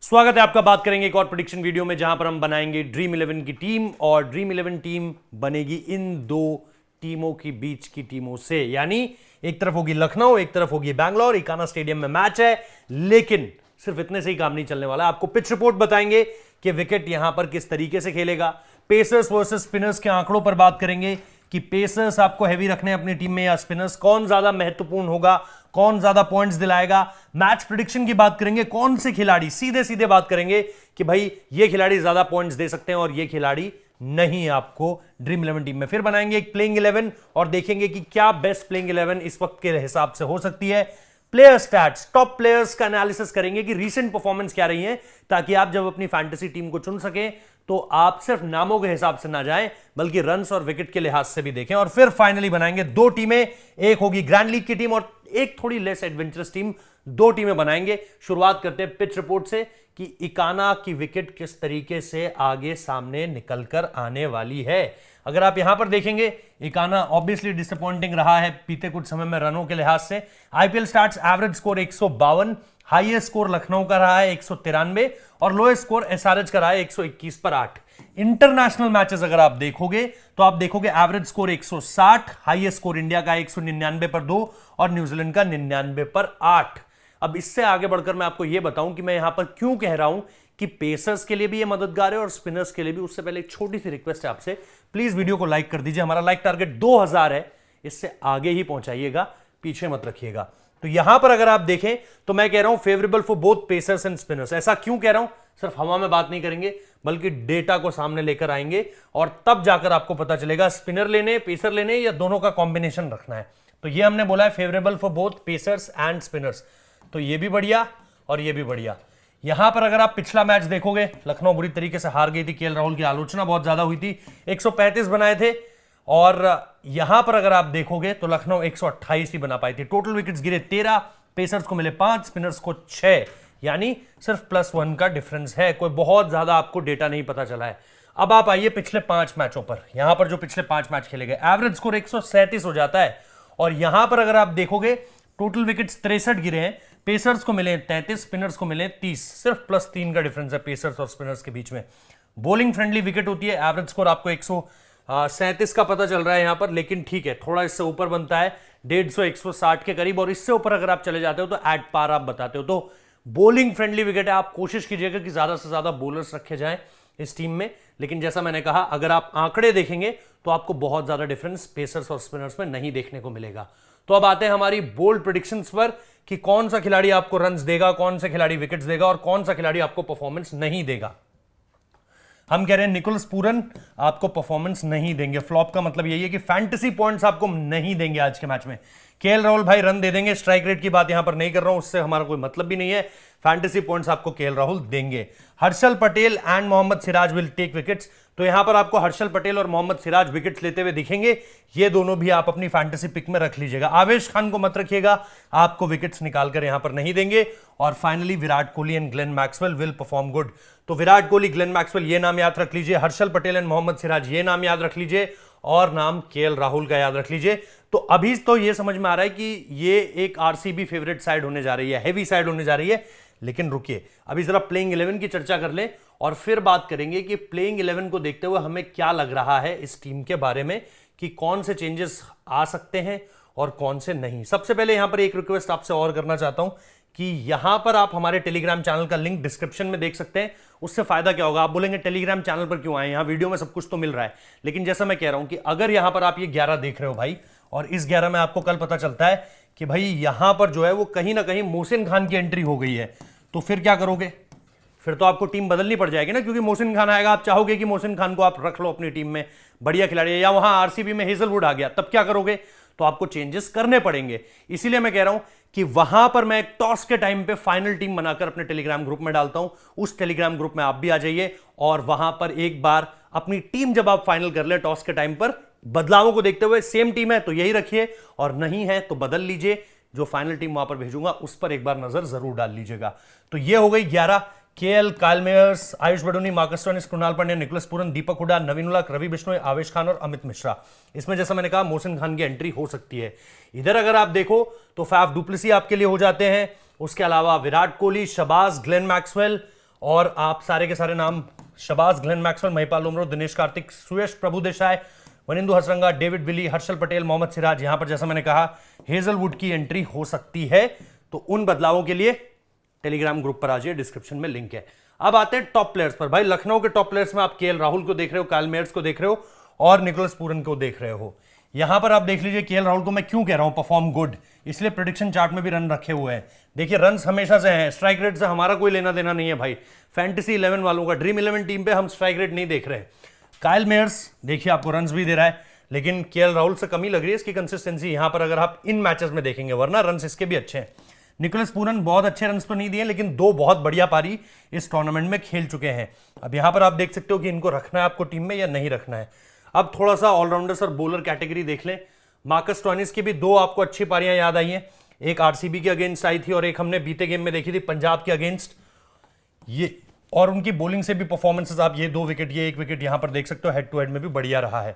स्वागत है आपका। बात करेंगे एक और प्रेडिक्शन वीडियो में जहां पर हम बनाएंगे ड्रीम 11 की टीम, और ड्रीम 11 टीम बनेगी इन दो टीमों के बीच की टीमों से। यानी एक तरफ होगी लखनऊ, एक तरफ होगी बैंगलोर। इकाना स्टेडियम में मैच है, लेकिन सिर्फ इतने से ही काम नहीं चलने वाला। आपको पिच रिपोर्ट बताएंगे कि विकेट यहां पर किस तरीके से खेलेगा। पेसर्स वर्सेस स्पिनर्स के आंकड़ों पर बात करेंगे कि पेसर्स आपको हैवी रखने अपनी टीम में या स्पिनर्स, कौन ज्यादा महत्वपूर्ण होगा, कौन ज्यादा पॉइंट्स दिलाएगा। मैच प्रेडिक्शन की बात करेंगे, कौन से खिलाड़ी, सीधे सीधे बात करेंगे कि भाई ये खिलाड़ी ज्यादा पॉइंट्स दे सकते हैं और ये खिलाड़ी नहीं। आपको ड्रीम 11 टीम में फिर बनाएंगे एक प्लेइंग 11 और देखेंगे कि क्या बेस्ट प्लेइंग 11 इस वक्त के हिसाब से हो सकती है। प्लेयर स्टैट्स, टॉप प्लेयर्स का एनालिसिस करेंगे कि रीसेंट परफॉर्मेंस क्या रही है, ताकि आप जब अपनी फैंटेसी टीम को चुन सकें तो आप सिर्फ नामों के हिसाब से ना जाएं, बल्कि रन्स और विकेट के लिहाज से भी देखें। और फिर फाइनली बनाएंगे दो टीमें, एक होगी ग्रैंड लीग की टीम और एक थोड़ी लेस एडवेंचरस टीम। दो टीमें बनाएंगे। शुरुआत करते हैं पिच रिपोर्ट से कि इकाना की विकेट किस तरीके से आगे सामने निकलकर आने वाली है। अगर आप यहां पर देखेंगे, इकाना ऑब्वियसली डिसअपॉइंटिंग रहा है बीते कुछ समय में रनों के लिहाज से। IPL starts average score 152, highest score Lucknow का रहा है 193 और लोएस्ट स्कोर एसआरएच का रहा है 121 पर 8। इंटरनेशनल मैचेस अगर आप देखोगे तो आप देखोगे average score 160, highest score India का 199 पर 2 और न्यूजीलैंड का 99 पर 8। अब इससे आगे बढ़कर मैं आपको यह बताऊं कि मैं यहां पर क्यों कह रहा हूं कि पेसर्स के लिए भी यह मददगार है और स्पिनर्स के लिए भी। उससे पहले एक छोटी सी रिक्वेस्ट है आपसे, प्लीज वीडियो को लाइक कर दीजिए। हमारा लाइक टारगेट 2000 है, इससे आगे ही पहुंचाइएगा, पीछे मत रखिएगा। तो यहां पर अगर आप देखें तो मैं कह रहा हूं favourable for both pacers and spinners. ऐसा क्यों कह रहा हूं? सिर्फ हवा में बात नहीं करेंगे, बल्कि डेटा को सामने लेकर आएंगे और तब जाकर आपको पता चलेगा स्पिनर लेने, पेसर लेने या दोनों का कॉम्बिनेशन रखना है। तो ये हमने बोला है favourable for both pacers and spinners. तो ये भी बढ़िया और ये भी बढ़िया। यहां पर अगर आप पिछला मैच देखोगे, लखनऊ बुरी तरीके से हार गई थी, केएल राहुल की आलोचना बहुत ज्यादा हुई थी, 135 बनाए थे। और यहां पर अगर आप देखोगे तो लखनऊ 128 ही बना पाई थी। टोटल विकेट्स गिरे 13, पेसर्स को मिले 5, स्पिनर्स को 6, यानी सिर्फ +1 का डिफरेंस है। कोई बहुत ज्यादा आपको डेटा नहीं पता चला है। अब आप आइए पिछले 5 मैचों पर। यहां पर जो पिछले 5 मैच खेले गए, एवरेज स्कोर 137 हो जाता है। और यहां पर अगर आप देखोगे टोटल विकेट्स 63 गिरे हैं, पेसर्स को मिले 33, स्पिनर्स को मिले 30, सिर्फ +3 का डिफरेंस है पेसर्स और स्पिनर्स के बीच में। बॉलिंग फ्रेंडली विकेट होती है। एवरेज स्कोर आपको 137 का पता चल रहा है यहां पर, लेकिन ठीक है, थोड़ा इससे ऊपर बनता है 150 160 के करीब, और इससे ऊपर अगर आप चले जाते हो तो एट पार आप बताते हो। तो बॉलिंग फ्रेंडली विकेट है। आप कोशिश कीजिएगा कि ज्यादा से ज्यादा बॉलर्स रखे जाएं इस टीम में, लेकिन जैसा मैंने कहा, अगर आप आंकड़े देखेंगे तो आपको बहुत ज्यादा डिफरेंस पेसर्स और स्पिनर्स में नहीं देखने को मिलेगा। तो अब आते हैं हमारी बोल्ड प्रेडिक्शंस पर कि कौन सा खिलाड़ी आपको रन्स देगा, कौन सा खिलाड़ी विकेट्स देगा और कौन सा खिलाड़ी आपको परफॉर्मेंस नहीं देगा। हम कह रहे हैं निकोलस पूरन आपको परफॉर्मेंस नहीं देंगे। फ्लॉप का मतलब यही है कि फैंटेसी पॉइंट्स आपको नहीं देंगे आज के मैच में। केएल राहुल भाई रन दे देंगे, स्ट्राइक रेट की बात यहां पर नहीं कर रहा हूं, उससे हमारा कोई मतलब भी नहीं है। फैंटेसी पॉइंट्स आपको केएल राहुल देंगे। Harshal Patel and Mohammed Siraj will take wickets. तो यहां पर आपको हर्षल पटेल और मोहम्मद सिराज विकेट्स लेते हुए दिखेंगे। ये दोनों भी आप अपनी फैंटेसी पिक में रख लीजिएगा। आवेश खान को मत रखिएगा, आपको विकेट्स निकालकर यहां पर नहीं देंगे। और finally Virat Kohli and Glenn Maxwell will perform good. तो विराट कोहली, ग्लेन मैक्सवेल, ये नाम याद रख लीजिए। हर्षल पटेल एंड मोहम्मद सिराज, ये नाम याद रख लीजिए। और नाम केएल राहुल का याद रख लीजिए। तो अभी तो ये समझ में आ रहा है कि ये एक आरसीबी फेवरेट साइड होने जा रही है, हेवी साइड होने जा रही है। लेकिन रुकिए, अभी जरा प्लेइंग 11 की चर्चा कर ले और फिर बात करेंगे कि प्लेइंग 11 को देखते हुए हमें क्या लग रहा है इस टीम के बारे में, कि कौन से चेंजेस आ सकते हैं और कौन से नहीं। सबसे पहले यहां पर एक रिक्वेस्ट आपसे और करना चाहता हूं कि यहां पर आप हमारे टेलीग्राम चैनल का लिंक डिस्क्रिप्शन में देख सकते हैं। उससे फायदा क्या होगा? आप बोलेंगे टेलीग्राम चैनल पर क्यों आए, यहां वीडियो में सब कुछ तो मिल रहा है। लेकिन जैसा मैं कह रहा हूं कि अगर यहां पर आप ये 11 देख रहे हो भाई, और इस 11 में आपको कल पता चलता है कि भाई यहां पर जो है वो कहीं ना कहीं मोहसिन खान की एंट्री हो गई है, तो फिर क्या करोगे? फिर तो आपको टीम बदलनी पड़ जाएगी ना, क्योंकि मोहसिन खान आएगा। आप चाहोगे कि मोहसिन खान को आप रख लो अपनी टीम में, बढ़िया खिलाड़ी है। या वहां आरसीबी में हेजलवुड आ गया, तब क्या करोगे? तो आपको चेंजेस करने पड़ेंगे। इसीलिए मैं कह रहा हूं कि वहां पर मैं टॉस के टाइम पे फाइनल टीम बनाकर अपने टेलीग्राम ग्रुप में डालता हूं। उस टेलीग्राम ग्रुप में आप भी आ जाइए और वहां पर एक बार अपनी टीम जब आप फाइनल कर ले टॉस के टाइम पर, बदलावों को देखते हुए, सेम टीम है तो यही रखिए और नहीं है तो बदल लीजिए। जो फाइनल टीम वहां पर भेजूंगा उस पर एक बार नजर जरूर डाल लीजिएगा। तो ये हो गई 11। KL, Kyle Mayers, Ayush Badoni, Marcus Stoinis, Krunal Pandya, Nicholas Pooran, Deepak Hooda, Naveen Ullah, Ravi Bishnoi, Avesh Khan और अमित मिश्रा। इसमें जैसा मैंने कहा मोहसिन खान की एंट्री हो सकती है। इधर अगर आप देखो तो फैफ डुप्लेसी आपके लिए हो जाते हैं। उसके अलावा विराट कोहली, शबाज, ग्लेन मैक्सवेल और आप सारे के सारे नाम शबाज, ग्लेन मैक्सवेल, महिपाल उमरो, दिनेश कार्तिक, सुयश प्रभुदेसाई, वनिंदु हसरंगा, डेविड विली, हर्षल पटेल, मोहम्मद सिराज। यहां पर जैसा मैंने कहा हेजलवुड की एंट्री हो सकती है, तो उन बदलावों के लिए टेलीग्राम ग्रुप पर आ जाइए, डिस्क्रिप्शन में लिंक है। अब आते हैं टॉप प्लेयर्स पर। भाई लखनऊ के टॉप प्लेयर्स में आप केएल राहुल को देख रहे हो, काइल मेयर्स को देख रहे हो और निकोलस पूरन को देख रहे हो। यहां पर आप देख लीजिए केएल राहुल को मैं क्यों कह रहा हूं परफॉर्म गुड, इसलिए प्रेडिक्शन चार्ट में भी रन रखे हुए हैं। देखिए रन हमेशा से हैं, स्ट्राइक रेट से हमारा कोई लेना देना नहीं है भाई। फैंटेसी 11 वालों का, ड्रीम 11 टीम पे हम स्ट्राइक रेट नहीं देख रहे। काइल मेयर्स देखिए आपको रन भी दे रहा है, लेकिन केएल राहुल से कमी लग रही है इसकी कंसिस्टेंसी यहां पर, अगर आप इन मैचेस में देखेंगे, वरना रन इसके भी अच्छे हैं। निकोलस पूरन बहुत अच्छे रन तो नहीं दिए, लेकिन 2 बहुत बढ़िया पारी इस टूर्नामेंट में खेल चुके हैं। अब यहां पर आप देख सकते हो कि इनको रखना है आपको टीम में या नहीं रखना है। अब थोड़ा सा ऑलराउंडर्स और बॉलर कैटेगरी देख लें। मार्कस स्टोइनिस की भी 2 आपको अच्छी पारियां याद आई हैं, एक आरसीबी के अगेंस्ट आई थी और एक हमने बीते गेम में देखी थी पंजाब के अगेंस्ट। ये और उनकी बॉलिंग से भी परफॉर्मेंसेस आप ये 2 विकेट, ये 1 विकेट यहां पर देख सकते हो, हेड टू हेड में भी बढ़िया रहा है।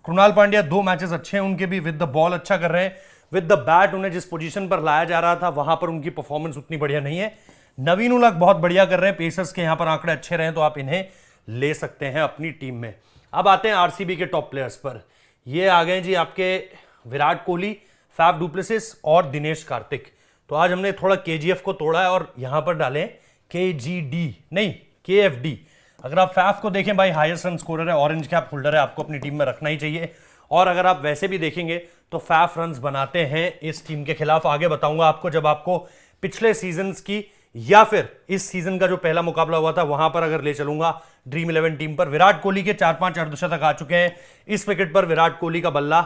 कृणाल पांड्या 2 मैचेस अच्छे हैं उनके भी, विद द बॉल अच्छा कर रहे हैं, विद द बैट उन्हें जिस पोजीशन पर लाया जा रहा था वहां पर उनकी परफॉर्मेंस उतनी बढ़िया नहीं है। नवीन उलक बहुत बढ़िया कर रहे हैं, पेसर्स के यहां पर आंकड़े अच्छे रहे तो आप इन्हें ले सकते हैं अपनी टीम में। अब आते हैं आरसीबी के टॉप प्लेयर्स पर। ये आ गए जी आपके विराट कोहली, फैफ डुप्लेसिस और दिनेश कार्तिक। तो आज हमने थोड़ा केजीएफ को तोड़ा है और यहां पर डाले केजीडी नहीं केएफडी। अगर आप फैफ को देखें भाई, हाईएस्ट रन स्कोरर है, ऑरेंज कैप होल्डर है, आपको अपनी टीम में रखना ही चाहिए। और अगर आप वैसे भी देखेंगे तो फैफ रन्स बनाते हैं इस टीम के खिलाफ। आगे बताऊंगा आपको जब आपको पिछले सीजन्स की या फिर इस सीजन का जो पहला मुकाबला हुआ था वहां पर अगर ले चलूंगा ड्रीम 11 टीम पर। विराट कोहली के 4-5 अर्धशतक आ चुके हैं। इस विकेट पर विराट कोहली का बल्ला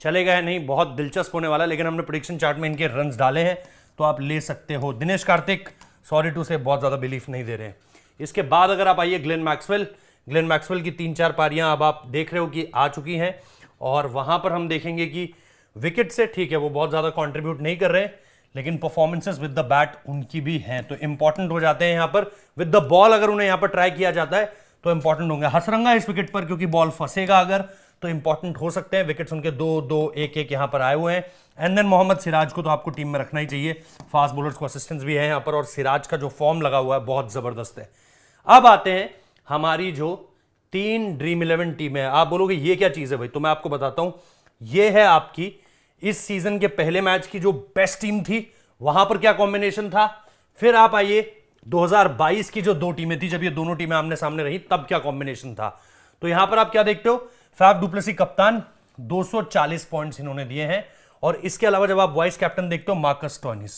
चलेगा या नहीं, बहुत दिलचस्प होने वाला है, लेकिन हमने प्रेडिक्शन चार्ट में इनके रन्स डाले हैं तो आप ले सकते हो। दिनेश कार्तिक सॉरी टू से बहुत ज्यादा बिलीफ नहीं दे रहे हैं। इसके बाद अगर आप आइए ग्लेन मैक्सवेल की 3-4 पारियां अब आप देख रहे हो कि आ चुकी हैं और वहां पर हम देखेंगे कि विकेट से ठीक है वो बहुत ज्यादा कंट्रीब्यूट नहीं कर रहे, लेकिन परफॉर्मेंसेस विद द बैट उनकी भी हैं तो इंपॉर्टेंट हो जाते हैं यहां पर। विद द बॉल अगर उन्हें यहां पर ट्राई किया जाता है तो इंपॉर्टेंट होंगे। हसरंगा इस विकेट पर क्योंकि बॉल फंसेगा अगर तो इंपॉर्टेंट हो सकते हैं। विकेट्स उनके 2-2, 1-1 यहां पर आए हुए हैं। एंड देन मोहम्मद सिराज को तो आपको टीम में रखना ही चाहिए, फास्ट बॉलर्स को असिस्टेंस भी है यहां पर और सिराज का जो फॉर्म लगा हुआ है बहुत जबरदस्त है। अब आते हैं हमारी जो 3 ड्रीम 11 टीम है। आप बोलोगे ये क्या चीज है भाई, तो मैं आपको बताता हूं। ये है आपकी इस सीजन के पहले मैच की जो बेस्ट टीम थी, वहां पर क्या कॉम्बिनेशन था। फिर आप आइए 2022 की जो 2 टीमें थी, जब ये दोनों टीमें आमने सामने रही, तब क्या कॉम्बिनेशन था। तो यहां पर आप क्या देखते हो, फैफ डुप्लेसी कप्तान 240 पॉइंट्स इन्होंने दिए हैं और इसके अलावा जब आप वाइस कैप्टन देखते हो मार्कस स्टोइनिस।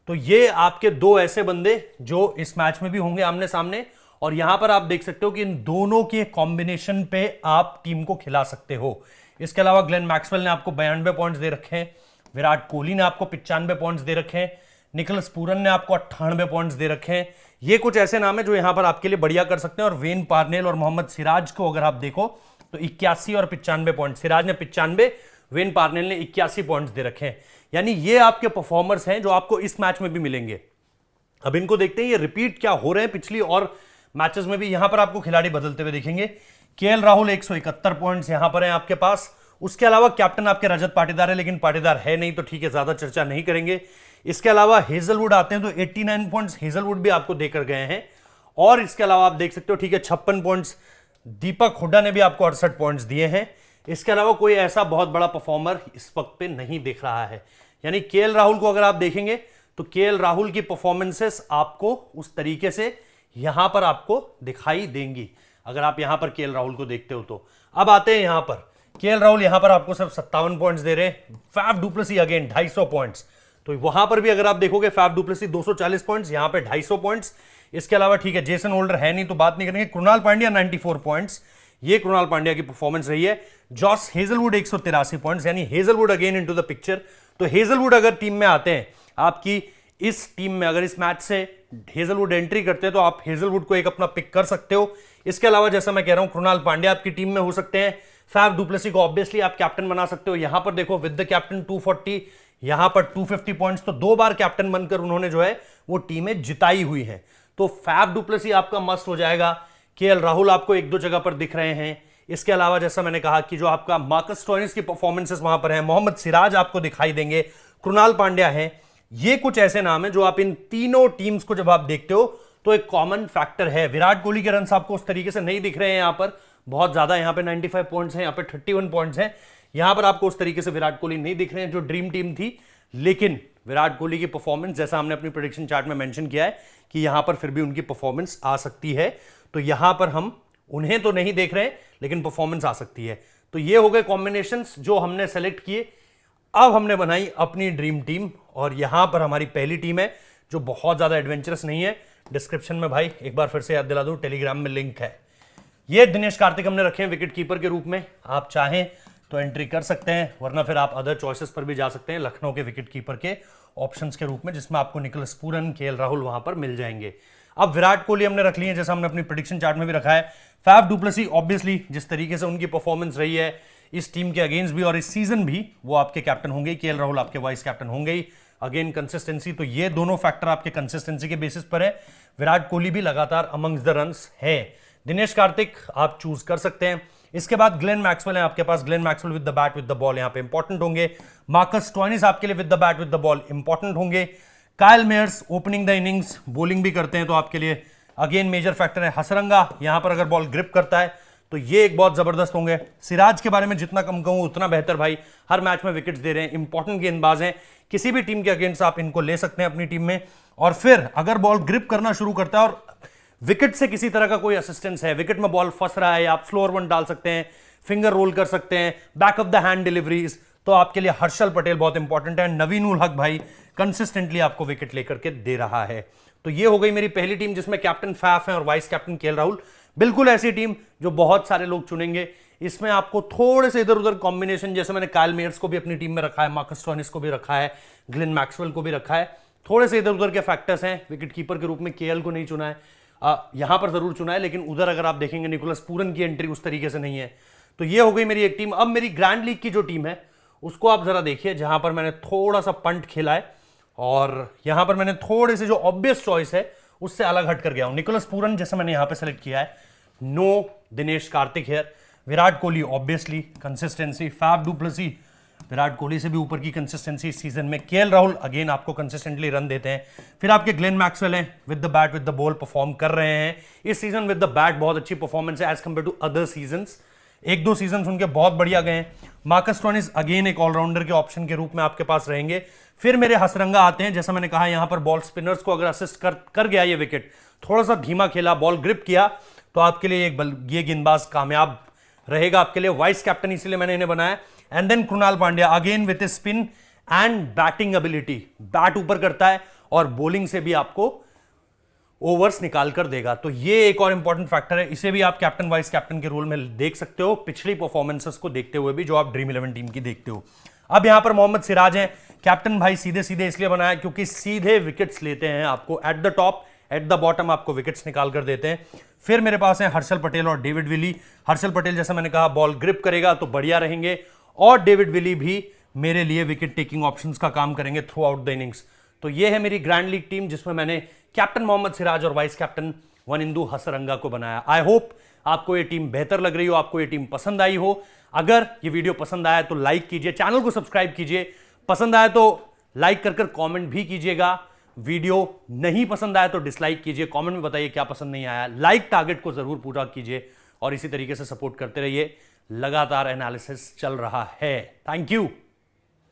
तो ये आपके 2 ऐसे बंदे जो इस मैच में भी होंगे आमने सामने और यहां पर आप देख सकते हो कि इन दोनों के कॉम्बिनेशन पे आप टीम को खिला सकते हो। इसके अलावा ग्लेन मैक्सवेल ने आपको 92 पॉइंट्स दे रखे हैं, विराट कोहली ने आपको 95 पॉइंट्स दे रखे हैं, निकोलस पूरन ने आपको 98 पॉइंट्स दे रखे हैं। ये कुछ ऐसे नाम है जो यहां पर आपके लिए बढ़िया कर सकते हैं। और वेन पार्नेल और मोहम्मद सिराज को अगर आप देखो तो 81 और 95 पॉइंट, सिराज ने 95, वेन पार्नेल ने 81 पॉइंट्स दे रखे हैं। यानी ये आपके परफॉर्मर्स हैं जो आपको इस मैच में भी मिलेंगे। अब इनको देखते हैं ये रिपीट क्या हो रहे हैं पिछली और मैचेस में भी। यहां पर आपको खिलाड़ी बदलते हुए देखेंगे। केएल राहुल 171 पॉइंट्स यहां पर हैं आपके पास। उसके अलावा कैप्टन आपके रजत पाटीदार है, लेकिन पाटीदार है नहीं तो ठीक है, ज्यादा चर्चा नहीं करेंगे। इसके अलावा हेजलवुड आते हैं तो 89 पॉइंट्स हेजलवुड भी आपको देकर गए हैं। और इसके अलावा आप देख सकते हो ठीक है 56 पॉइंट्स दीपक हुड्डा ने भी आपको 68 पॉइंट्स दिए हैं। इसके अलावा कोई ऐसा बहुत बड़ा परफॉर्मर इस वक्त पे नहीं दिख रहा है। यानी केएल राहुल को अगर आप देखेंगे तो केएल राहुल की परफॉर्मेंसेस आपको उस तरीके से यहां पर आपको दिखाई देंगी अगर आप यहां पर केएल राहुल को देखते हो तो। अब आते हैं यहां पर केएल राहुल यहां पर आपको सिर्फ 57 पॉइंट्स दे रहे हैं। फैफ डुप्लेसी अगेन 250 पॉइंट्स, तो वहां पर भी अगर आप देखोगे फैफ डुप्लेसी 240 पॉइंट्स, यहां पे 250 पॉइंट्स। इसके अलावा ठीक है जेसन होल्डर है नहीं तो बात नहीं करेंगे। कृणाल पांड्या 94 पॉइंट्स, ये कृणाल पांड्या की परफॉर्मेंस रही है। जॉस हेजलवुड 183 पॉइंट्स, यानी Hazlewood again into the picture. तो हेजलवुड अगर टीम में आते हैं आपकी इस टीम में, अगर इस मैच से हेजलवुड एंट्री करते हैं तो आप हेजलवुड को एक अपना पिक कर सकते हो। इसके अलावा जैसा मैं कह रहा हूं कृणाल पांड्या आपकी टीम में हो सकते हैं। फैफ डुप्लेसी को ऑब्वियसली आप कैप्टन बना सकते हो। यहां पर देखो विद द कैप्टन 240, यहां पर 250 पॉइंट्स, तो 2 बार कैप्टन बनकर उन्होंने जो है वो टीमें जिताई हुई हैं। तो फैफ डुप्लेसी आपका मस्ट हो जाएगा। केएल राहुल आपको 1-2 जगह पर दिख रहे हैं। इसके अलावा जैसा मैंने कहा कि जो आपका मार्कस स्टोइनिस की परफॉर्मेंसेस वहां पर है, मोहम्मद सिराज आपको दिखाई देंगे, कृणाल पांड्या है। ये कुछ ऐसे नाम हैं जो आप इन तीनों टीम्स को जब आप देखते हो तो एक कॉमन फैक्टर है। विराट कोहली के रन्स आपको उस तरीके से नहीं दिख रहे हैं यहां पर, बहुत ज्यादा, यहां पे 95 पॉइंट्स हैं, यहां पे 31 पॉइंट्स हैं, यहां पर आपको उस तरीके से विराट कोहली नहीं दिख रहे हैं जो ड्रीम टीम थी। लेकिन विराट कोहली की परफॉर्मेंस, जैसा हमने अपनी प्रेडिक्शन चार्ट में मेंशन किया है कि यहां पर फिर भी उनकी परफॉर्मेंस आ सकती है, तो यहां पर हम उन्हें तो नहीं देख रहे हैं लेकिन परफॉर्मेंस आ सकती है। तो ये हो गए कॉम्बिनेशंस जो हमने सेलेक्ट किए। अब हमने बनाई अपनी ड्रीम टीम, और यहां पर हमारी पहली टीम है जो बहुत ज्यादा एडवेंचरस नहीं है। डिस्क्रिप्शन में भाई एक बार फिर से याद दिला दूं, टेलीग्राम में लिंक है। ये दिनेश कार्तिक हमने रखे हैं विकेट कीपर के रूप में, आप चाहें तो एंट्री कर सकते हैं, वरना फिर आप अदर चॉइसेस पर भी जा सकते हैं लखनऊ के विकेट कीपर के ऑप्शंस के रूप में, जिसमें आपको निकोलस पूरन, केएल राहुल वहां पर मिल जाएंगे। अब विराट कोहली हमने रख लिए जैसा हमने अपनी प्रेडिक्शन चार्ट में भी रखा है। फैफ डु प्लेसी ऑब्वियसली जिस तरीके से उनकी परफॉर्मेंस रही है इस टीम के अगेंस्ट भी और इस सीजन भी, वो आपके कैप्टन होंगे, केएल राहुल आपके वाइस कैप्टन होंगे ही। अगेन कंसिस्टेंसी, तो ये दोनों फैक्टर आपके कंसिस्टेंसी के बेसिस पर है। विराट कोहली भी लगातार अमंग्स द रन्स है। दिनेश कार्तिक आप चूज कर सकते हैं। इसके बाद ग्लेन मैक्सवेल है आपके पास, Glenn Maxwell with the bat with the ball यहां पे इंपॉर्टेंट होंगे। मार्कस स्टोइनिस आपके लिए with the bat with the ball important होंगे। Kyle Mayers opening the innings, bowling भी करते हैं तो आपके लिए अगेन मेजर फैक्टर है। हसरंगा यहां पर अगर बॉल ग्रिप करता है तो ये एक बहुत जबरदस्त होंगे। सिराज के बारे में जितना कम कहूं उतना बेहतर भाई, हर मैच में विकेट्स दे रहे हैं, इंपॉर्टेंट गेंदबाज हैं, किसी भी टीम के अगेंस्ट आप इनको ले सकते हैं अपनी टीम में। और फिर अगर बॉल ग्रिप करना शुरू करता है और विकेट से किसी तरह का कोई असिस्टेंस है, विकेट में बॉल फंस रहा है, आप स्लोअर वन डाल सकते हैं, फिंगर रोल कर सकते हैं, back of the hand deliveries, तो आपके लिए हर्षल पटेल बहुत इंपॉर्टेंट है। नवीन उल हक भाई कंसिस्टेंटली आपको विकेट लेकर के दे रहा है। तो ये हो गई मेरी पहली टीम जिसमें कैप्टन फैफ है और वाइस कैप्टन केएल राहुल। बिल्कुल ऐसी टीम जो बहुत सारे लोग चुनेंगे। इसमें आपको थोड़े से इधर उधर कॉम्बिनेशन, जैसे मैंने काइल मेयर्स को भी अपनी टीम में रखा है, मार्कस स्टोइनिस को भी रखा है, ग्लेन मैक्सवेल को भी रखा है, थोड़े से इधर उधर के फैक्टर्स हैं। विकेट कीपर के रूप में केएल को नहीं चुना है, यहां पर जरूर चुना है, लेकिन उधर अगर आप देखेंगे निकोलस पूरन की एंट्री उस तरीके से नहीं है। तो ये हो गई मेरी एक टीम। अब मेरी ग्रैंड लीग की जो टीम है उसको आप जरा देखिए, जहां पर मैंने थोड़ा सा पंट खेला है और यहां पर मैंने थोड़े से जो ऑब्वियस चॉइस है उससे अलग हट कर गया हूं। निकोलस पूरन जैसे मैंने यहां पे सेलेक्ट किया है, no Dinesh Karthik here. Virat Kohli obviously consistency, Faf du Plessis Virat Kohli से भी ऊपर की कंसिस्टेंसी इस सीजन में। केएल राहुल अगेन आपको कंसिस्टेंटली रन देते हैं। फिर आपके ग्लेन मैक्सवेल हैं with the bat with the ball perform कर रहे हैं इस सीजन विद द बैट, बहुत अच्छी परफॉर्मेंस है as compared to other seasons. एक दो सीजन उनके बहुत बढ़िया गए हैं। मार्कस स्टोइनिस अगेन एक ऑलराउंडर के ऑप्शन के रूप में आपके पास रहेंगे। फिर मेरे हसरंगा आते हैं, जैसा मैंने कहा यहां पर बॉल स्पिनर्स को अगर असिस्ट कर गया ये विकेट, थोड़ा सा धीमा खेला, बॉल ग्रिप किया, तो आपके लिए ये गेंदबाज कामयाब रहेगा आपके लिए। वाइस कैप्टन इसीलिए मैंने इन्हें बनाया। And then Krunal Pandya again with spin and batting ability, bat ऊपर करता है और बॉलिंग से भी आपको ओवर्स निकाल कर देगा। तो ये एक और इंपॉर्टेंट फैक्टर है, इसे भी आप कैप्टन वाइस कैप्टन के रोल में देख सकते हो, पिछली परफॉर्मेंसेस को देखते हुए भी जो आप ड्रीम 11 टीम की देखते हो। अब यहां पर मोहम्मद सिराज हैं कैप्टन भाई, सीधे सीधे इसलिए बनाया क्योंकि सीधे विकेट्स लेते हैं, आपको at the top at the bottom आपको विकेट्स निकाल कर देते हैं। फिर मेरे पास है हर्षल पटेल और डेविड विली। हर्षल पटेल जैसा मैंने कहा बॉल ग्रिप करेगा तो बढ़िया रहेंगे, और डेविड विली भी मेरे लिए विकेट टेकिंग ऑप्शंस का काम करेंगे थ्रू आउट द इनिंग्स। तो ये है मेरी ग्रैंड लीग टीम जिसमें मैंने कैप्टन मोहम्मद सिराज और वाइस कैप्टन वनिंदु हसरंगा को बनाया। आई होप आपको ये टीम बेहतर लग रही हो, आपको ये टीम पसंद आई हो। अगर ये वीडियो पसंद आया तो लाइक कीजिए, चैनल को सब्सक्राइब कीजिए, पसंद आया तो लाइक कर कमेंट भी कीजिएगा। वीडियो नहीं पसंद आया तो डिसलाइक कीजिए, कमेंट में बताइए क्या पसंद नहीं आया। लाइक टारगेट को जरूर पूरा कीजिए और इसी तरीके से सपोर्ट करते रहिए। लगातार एनालिसिस चल रहा है। Thank you.